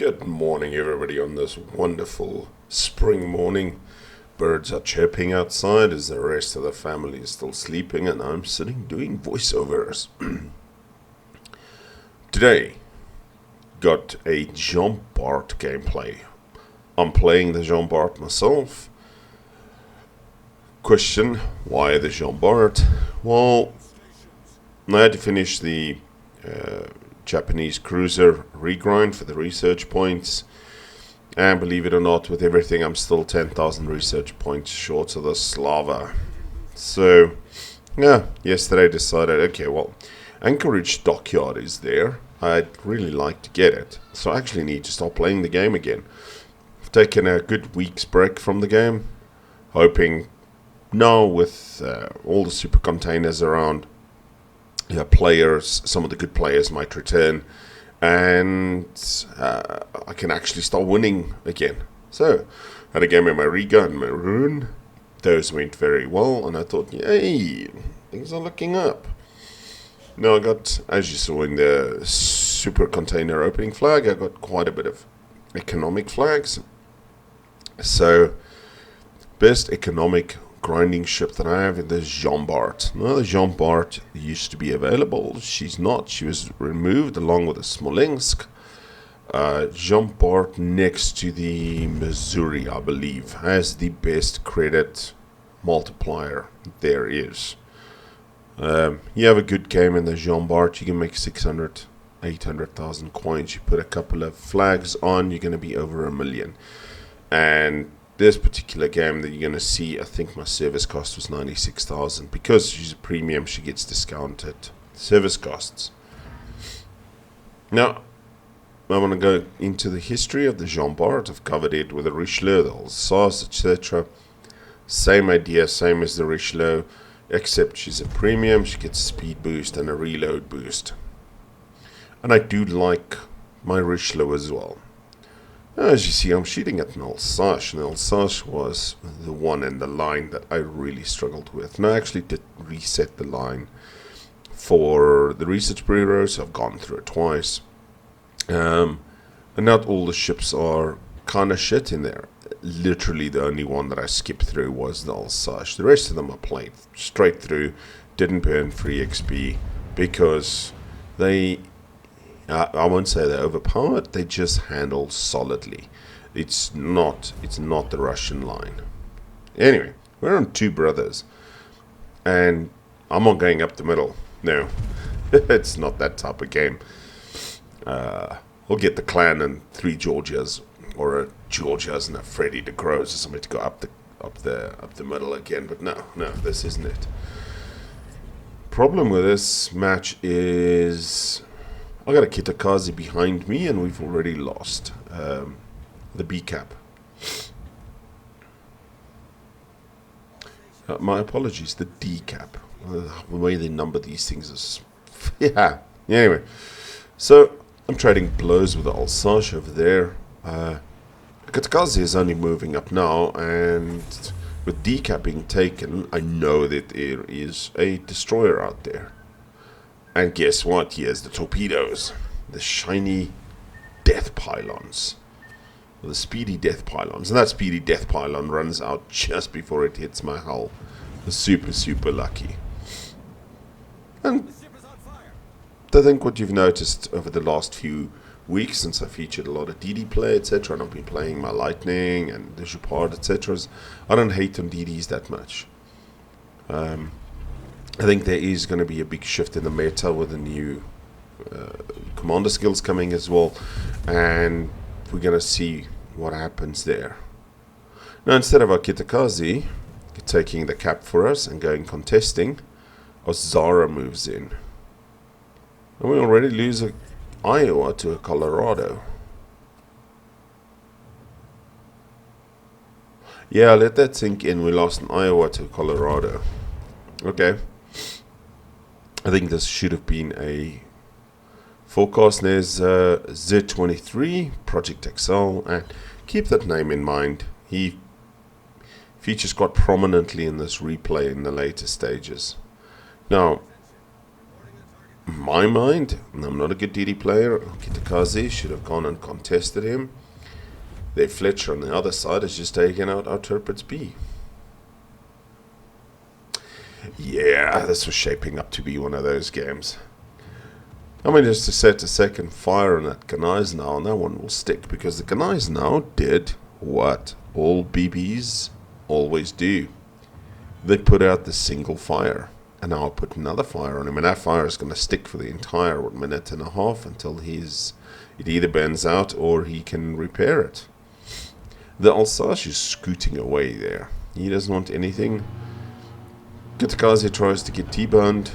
Good morning, everybody, on this wonderful spring morning. Birds are chirping outside as the rest of the family is still sleeping, and I'm sitting doing voiceovers. Today, got a jean-bart gameplay. I'm playing the jean-bart myself. Question, why the jean-bart? Well, I had to finish the Japanese cruiser regrind for the research points, and believe it or not, with everything I'm still 10,000 research points short of the Slava. So yeah, yesterday I decided, okay, well, Anchorage Dockyard is there, I'd really like to get it, so I actually need to start playing the game again. I've taken a good week's break from the game, hoping now with all the super containers around, players, some of the good players might return, and I can actually start winning again. So, had a game in my Riga and my Rune. Those went very well, and I thought, yay, things are looking up. Now I got, as you saw in the super container opening flag, I got quite a bit of economic flags. So, best economic grinding ship that I have is the jean-bart. Now the jean-bart used to be available. She's not. She was removed along with the Smolensk. Jean-bart next to the Missouri, I believe, has the best credit multiplier there is. You have a good game in the jean-bart, you can make 600, 800,000 coins. You put a couple of flags on, you're going to be over 1 million. And this particular game that you're going to see, I think my service cost was 96,000. Because she's a premium, she gets discounted service costs. Now, I want to go into the history of the jean-bart. I've covered it with the Richelieu, the Alsace, etc. Same idea, same as the Richelieu, except she's a premium. She gets a speed boost and a reload boost. And I do like my Richelieu as well. As you see, I'm shooting at an Alsace, and Alsace was the one in the line that I really struggled with. And I actually did reset the line for the research bureau, so I've gone through it twice. And not all the ships are kind of shit in there. Literally the only one that I skipped through was the Alsace. The rest of them I played straight through, didn't burn free XP, because they... I won't say they're overpowered, they just handle solidly. It's not the Russian line. Anyway, we're on Two Brothers, and I'm not going up the middle. No, it's not that type of game. We'll get the clan and 3 Georgias, or a Georgias and a Freddy the Crows, or somebody to go up the middle again. But no, this isn't it. Problem with this match is I got a Kitakaze behind me, and we've already lost the B cap. My apologies, the D cap. The way they number these things is... yeah. Anyway, so I'm trading blows with the Alsace over there. Kitakaze is only moving up now, and with D cap being taken, I know that there is a destroyer out there. And guess what? Here's the torpedoes. The shiny death pylons. The speedy death pylons. And that speedy death pylon runs out just before it hits my hull. Super, super lucky. And I think what you've noticed over the last few weeks, since I featured a lot of DD play, etc., and I've been playing my Lightning and the jean-bart, etc., I don't hate on DDs that much. I think there is going to be a big shift in the meta with the new commander skills coming as well, and we're going to see what happens there. Now, instead of our Kitakaze taking the cap for us and going contesting, Ozara moves in. And we already lose a Iowa to a Colorado. Yeah, let that sink in. We lost an Iowa to Colorado. Okay. I think this should have been a forecast. There's Z23, Project Excel, and keep that name in mind. He features quite prominently in this replay in the later stages. Now, my mind, and I'm not a good DD player, Kitakaze should have gone and contested him. Their Fletcher on the other side has just taken out our Turpitz B. Yeah, this was shaping up to be one of those games. I mean, just to set a second fire on that Ganais now, that one will stick, because the Ganais now did what all BBs always do. They put out the single fire, and now I'll put another fire on him, and that fire is going to stick for the entire 1 minute and a half until it either burns out or he can repair it. The Alsace is scooting away there. He doesn't want anything. Kitakaze tries to get T-boned.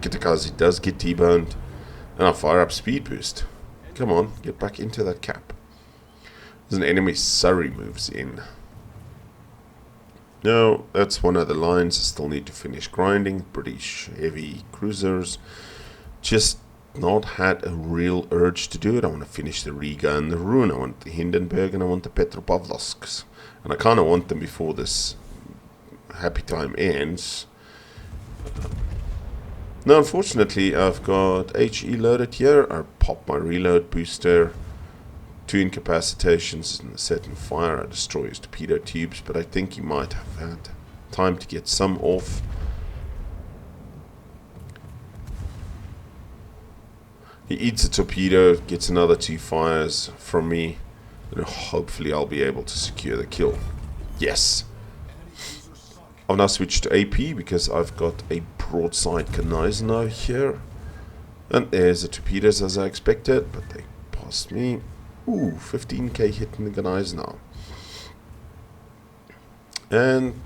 Kitakaze does get T-boned. And I fire up speed boost. Come on, get back into that cap. There's an enemy Surrey moves in. No, that's one of the lines I still need to finish grinding. British heavy cruisers. Just not had a real urge to do it. I want to finish the Riga and the Rune. I want the Hindenburg and I want the Petropavlovsks. And I kind of want them before this happy time ends. Now, unfortunately, I've got HE loaded here. I pop my reload booster. 2 incapacitations and a setting fire. I destroy his torpedo tubes, but I think he might have had time to get some off. He eats a torpedo, gets another 2 fires from me, and hopefully I'll be able to secure the kill. Yes! I've now switched to AP because I've got a broadside Ganais now here. And there's the torpedoes as I expected, but they passed me. Ooh, 15k hit in the Ganais now. And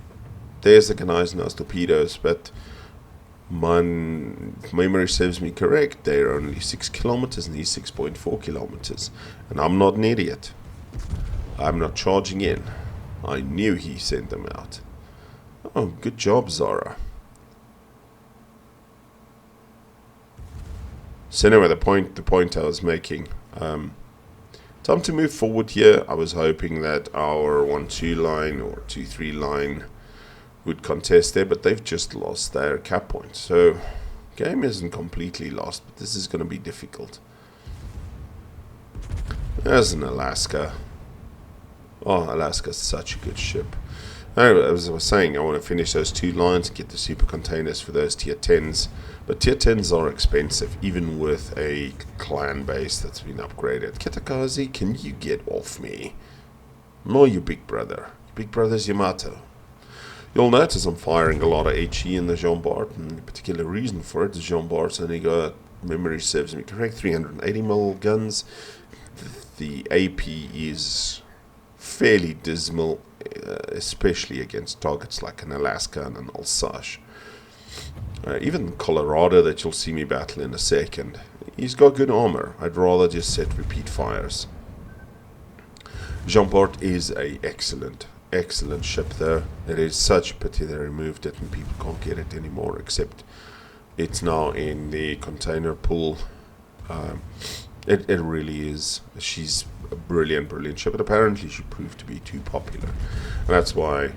there's the Ganais now's torpedoes, but my memory serves me correct, they're only 6 kilometers and he's 6.4 kilometers. And I'm not an idiot. I'm not charging in. I knew he sent them out. Oh, good job, Zara. So anyway, the point I was making. Time to move forward here. I was hoping that our 1-2 line or 2-3 line would contest there, but they've just lost their cap point. So game isn't completely lost, but this is going to be difficult. There's an Alaska. Oh, Alaska's such a good ship. Anyway, as I was saying, I want to finish those 2 lines and get the super containers for those tier 10s. But tier 10s are expensive, even with a clan base that's been upgraded. Kitakaze, can you get off me? No, you big brother. Big brother's Yamato. You'll notice I'm firing a lot of HE in the jean-bart, and the particular reason for it is jean-bart's only got, memory serves me correct, 380mm guns. The AP is fairly dismal, especially against targets like an Alaska and an Alsace. Even Colorado, that you'll see me battle in a second, he's got good armor. I'd rather just set repeat fires. Jean-bart is a excellent ship though. It is such a pity they removed it and people can't get it anymore, except it's now in the container pool. It really is. She's a brilliant ship, but apparently she proved to be too popular. And that's why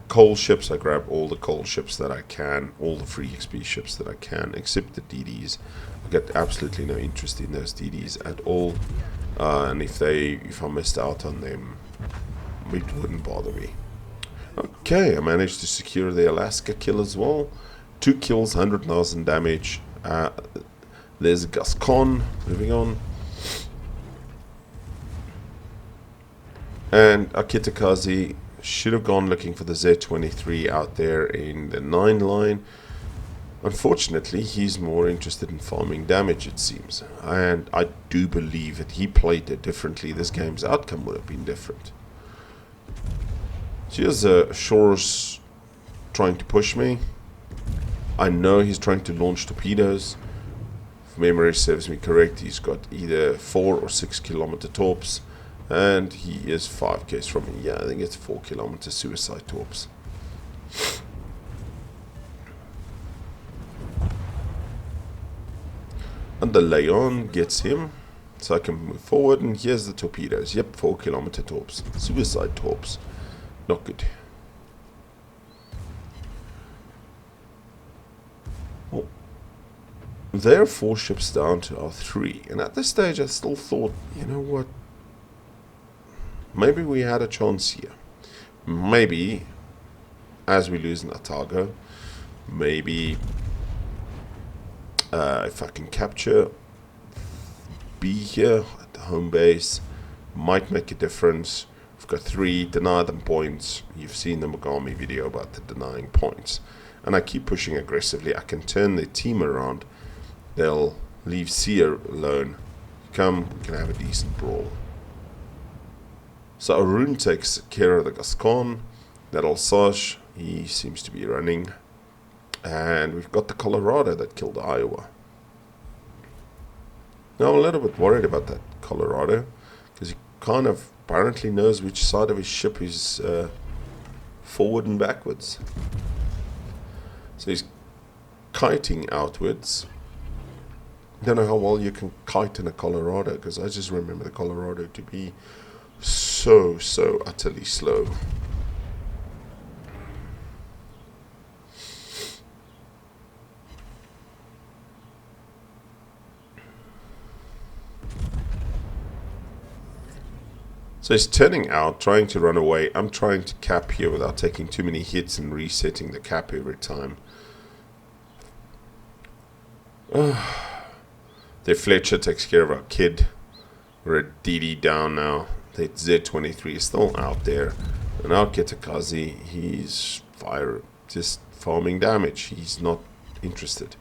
coal ships, I grab all the coal ships that I can, all the free XP ships that I can, except the DDs. I get absolutely no interest in those DDs at all. And if I missed out on them, it wouldn't bother me. Okay, I managed to secure the Alaska kill as well. 2 kills, 100,000 damage. There's Gascon, moving on. And Kitakaze should have gone looking for the Z23 out there in the 9 line. Unfortunately, he's more interested in farming damage, it seems. And I do believe that he played it differently. This game's outcome would have been different. So here's Shores trying to push me. I know he's trying to launch torpedoes. If memory serves me correct, he's got either 4 or 6 kilometer torps. And he is 5k's from me. Yeah, I think it's 4 kilometer suicide torps. And the Leon gets him, so I can move forward. And here's the torpedoes. Yep, 4 kilometer torps. Suicide torps. Not good. Oh. they're 4 ships down to our 3. And at this stage, I still thought, you know what? Maybe we had a chance here. Maybe, as we lose Natago, maybe if I can capture B here at the home base, might make a difference. We've got 3, deny them points. You've seen the Mogami video about the denying points. And I keep pushing aggressively. I can turn the team around. They'll leave C alone. Come, we can have a decent brawl. So Arun takes care of the Gascon. That Alsace, he seems to be running. And we've got the Colorado that killed Iowa. Now I'm a little bit worried about that Colorado, because he kind of apparently knows which side of his ship is forward and backwards. So he's kiting outwards. I don't know how well you can kite in a Colorado, because I just remember the Colorado to be so utterly slow. So he's turning out, trying to run away. I'm trying to cap here without taking too many hits and resetting the cap every time. The Fletcher takes care of our kid. We're at DD down now. The Z-23 is still out there. And our Kitakazi, he's just farming damage. He's not interested.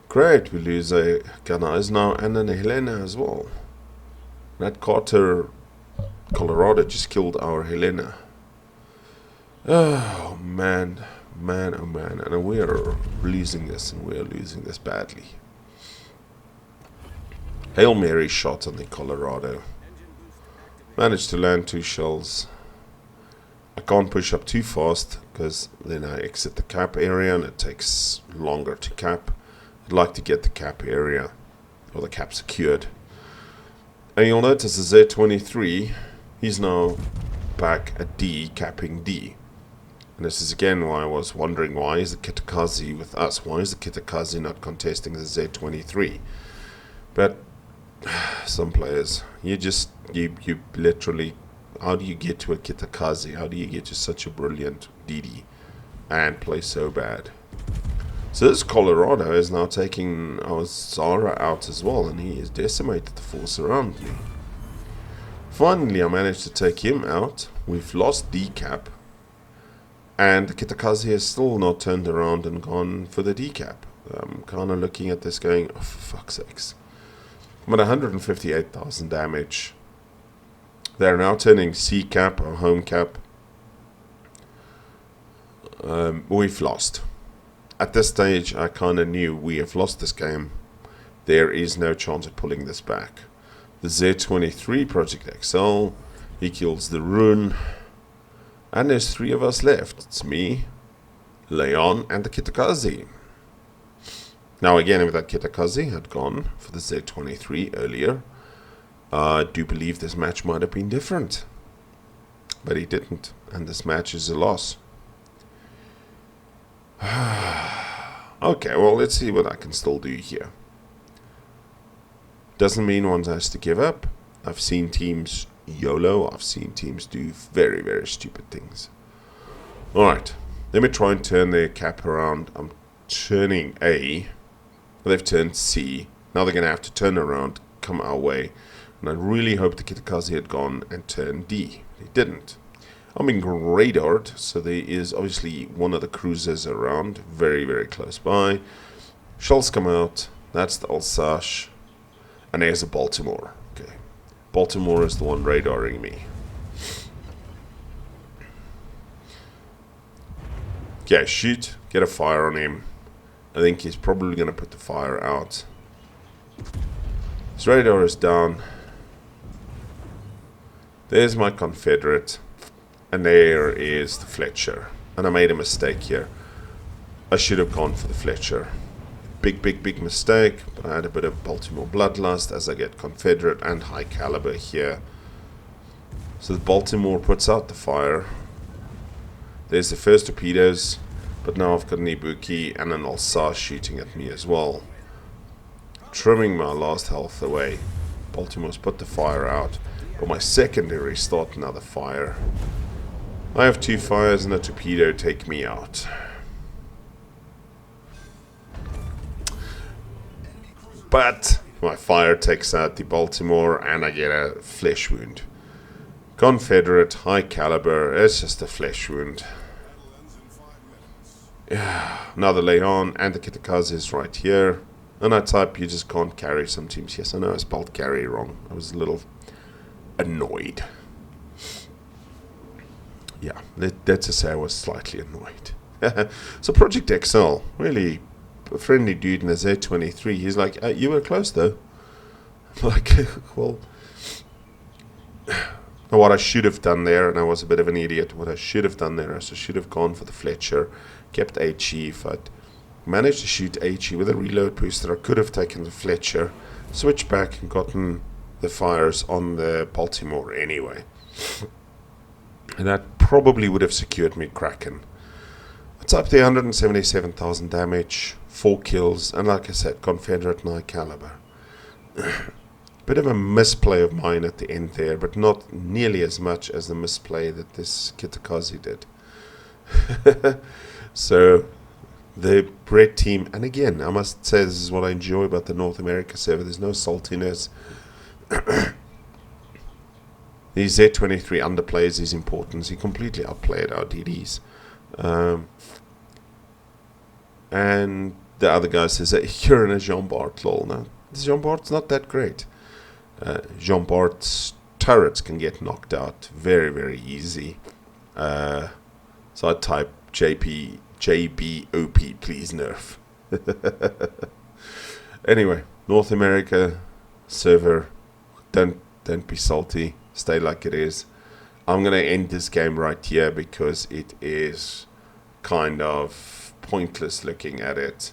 Great, we lose a Ganais now and an Helena as well. That Carter Colorado just killed our Helena. Oh man, oh man. And we are losing this, and we are losing this badly. Hail Mary shot on the Colorado. Managed to land 2 shells. I can't push up too fast, because then I exit the cap area and it takes longer to cap. I'd like to get the cap area, or the cap secured. And you'll notice the Z-23, he's now back at D, capping D. And this is again why I was wondering, why is the Kitakazi with us? Why is the Kitakazi not contesting the Z-23? But some players, you literally, how do you get to a Kitakazi? How do you get to such a brilliant DD and play so bad? So this Colorado is now taking our Zara out as well, and he has decimated the force around me. Finally, I managed to take him out. We've lost decap, and the Kitakazi has still not turned around and gone for the decap. I'm kind of looking at this going, oh, for fuck's sakes. I'm at 158,000 damage. They're now turning C cap, or home cap. We've lost. At this stage, I kind of knew we have lost this game. There is no chance of pulling this back. The Z-23 Project XL, he kills the Rune. And there's 3 of us left. It's me, Leon, and the Kitakazi. Now again, if that Kitakazi had gone for the Z-23 earlier, I do believe this match might have been different. But he didn't, and this match is a loss. Okay, well, let's see what I can still do here. Doesn't mean one has to give up. I've seen teams YOLO. I've seen teams do very, very stupid things. Alright, let me try and turn their cap around. I'm turning A. They've turned C. Now they're going to have to turn around, come our way. And I really hope the Kitakazi had gone and turned D. They didn't. I'm being radared, so there is obviously one of the cruisers around, very, very close by. Shells come out. That's the Alsace. And there's a Baltimore. Okay. Baltimore is the one radaring me. Okay, shoot. Get a fire on him. I think he's probably going to put the fire out. His radar is down. There's my Confederate. And there is the Fletcher. And I made a mistake here. I should have gone for the Fletcher. Big mistake. But I had a bit of Baltimore bloodlust as I get Confederate and High Caliber here. So the Baltimore puts out the fire. There's the first torpedoes. But now I've got an Ibuki and an Alsace shooting at me as well. Trimming my last health away. Baltimore's put the fire out, but my secondary start another fire. I have 2 fires and a torpedo take me out. But my fire takes out the Baltimore and I get a flesh wound. Confederate, high caliber, it's just a flesh wound. Yeah, another Leon and the Kitakaze is right here. And I type, you just can't carry some teams. Yes, I know I spelled carry wrong. I was a little annoyed. Yeah, let's just say I was slightly annoyed. So Project XL, really a friendly dude in a Z23. He's like, you were close though. I'm like, well, what I should have done there, and I was a bit of an idiot, what I should have done there is I should have gone for the Fletcher, kept HE. If I'd managed to shoot HE with a reload booster, I could have taken the Fletcher, switched back and gotten the fires on the Baltimore anyway. And that probably would have secured me Kraken. It's up to 177,000 damage, 4 kills, and like I said, Confederate and High Caliber. Bit of a misplay of mine at the end there, but not nearly as much as the misplay that this Kitakaze did. So the Brett team, and again, I must say this is what I enjoy about the North America server. There's no saltiness. The Z23 underplays his importance. He completely outplayed our DDs. And the other guy says that you're in a jean-bart lol. Now, jean-bart's not that great. Jean-bart's turrets can get knocked out very, very easy. So I type JBOP, please nerf. Anyway, North America server, don't be salty. Stay like it is. I'm going to end this game right here because it is kind of pointless looking at it.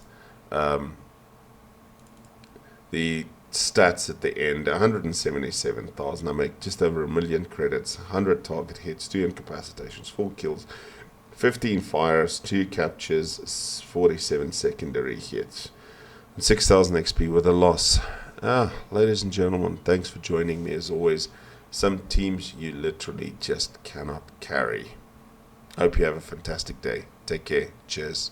The stats at the end, 177,000. I make just over 1 million credits, 100 target hits, 2 incapacitations, 4 kills, 15 fires, 2 captures, 47 secondary hits, and 6,000 XP with a loss. Ladies and gentlemen, thanks for joining me as always. Some teams you literally just cannot carry. Hope you have a fantastic day. Take care. Cheers.